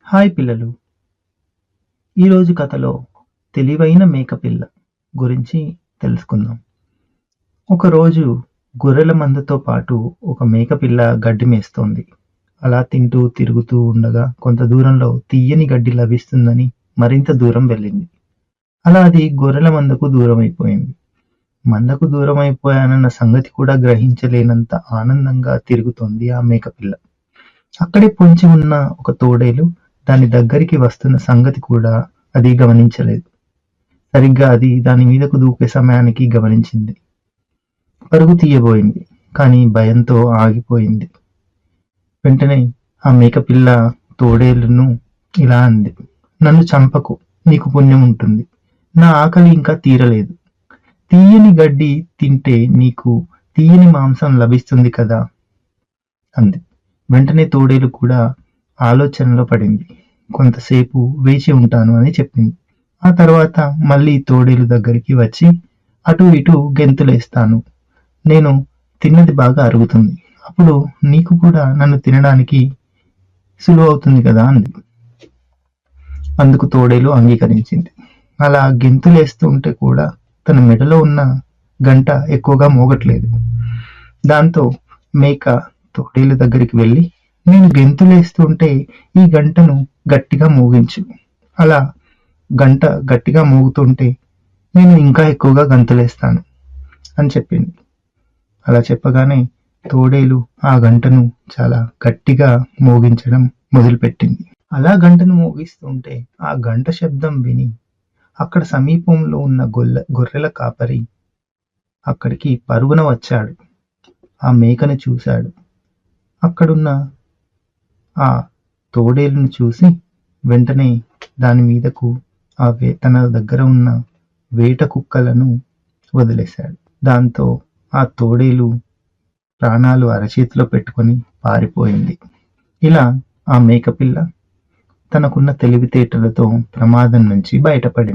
Hi పిల్లలు, ఈరోజు కథలో తెలివైన మేకపిల్ల గురించి తెలుసుకుందాం. ఒకరోజు గొర్రెల మందతో పాటు ఒక మేకపిల్ల గడ్డి మేస్తోంది. అలా తింటూ తిరుగుతూ ఉండగా కొంత దూరంలో తీయని గడ్డి లభిస్తుందని మరింత దూరం వెళ్ళింది. అలా అది గొర్రెల మందకు దూరమైపోయింది. మందకు దూరమైపోయానన్న సంగతి కూడా గ్రహించలేనంత ఆనందంగా తిరుగుతోంది ఆ మేకపిల్ల. అక్కడే పొంచి ఉన్న ఒక తోడేలు దాని దగ్గరికి వస్తున్న సంగతి కూడా అది గమనించలేదు. సరిగ్గా అది దాని మీదకు దూకే సమయానికి గమనించింది. పరుగు తీయబోయింది, కానీ భయంతో ఆగిపోయింది. వెంటనే ఆ మేకపిల్ల తోడేలును ఇలా అంది, "నన్ను చంపకు, నీకు పుణ్యం ఉంటుంది. నా ఆకలి ఇంకా తీరలేదు. తీయని గడ్డి తింటే నీకు తీయని మాంసం లభిస్తుంది కదా" అంది. వెంటనే తోడేలు కూడా ఆలోచనలో పడింది. కొంతసేపు వేచి ఉంటాను అని చెప్పింది. ఆ తర్వాత మళ్ళీ తోడేలు దగ్గరికి వచ్చి, అటు ఇటు గెంతులేస్తాను. నేను తిన్నది బాగా అరుగుతుంది. అప్పుడు నీకు కూడా నన్ను తినడానికి సులువవుతుంది కదా అంది. అందుకు తోడేలు అంగీకరించింది. అలా గెంతులేస్తూ ఉంటే కూడా తన మెడలో ఉన్న గంట ఎక్కువగా మోగట్లేదు. దాంతో మేక తోడేలు దగ్గరికి వెళ్ళి, నేను గెంతులేస్తుంటే ఈ గంటను గట్టిగా మోగించు. అలా గంట గట్టిగా మోగుతుంటే నేను ఇంకా ఎక్కువగా గంతులేస్తాను అని చెప్పింది. అలా చెప్పగానే తోడేలు ఆ గంటను చాలా గట్టిగా మోగించడం మొదలుపెట్టింది. అలా గంటను మోగిస్తుంటే ఆ గంట శబ్దం విని అక్కడ సమీపంలో ఉన్న గొర్రెల కాపరి అక్కడికి పరుగున వచ్చాడు. ఆ మేకను చూశాడు. అక్కడున్న ఆ తోడేలును చూసి వెంటనే దాని మీదకు తన దగ్గర ఉన్న వేట కుక్కలను వదిలేశాడు. దాంతో ఆ తోడేలు ప్రాణాలు అరచేతిలో పెట్టుకొని పారిపోయింది. ఇలా ఆ మేకపిల్ల తనకున్న తెలివితేటలతో ప్రమాదం నుంచి బయటపడింది.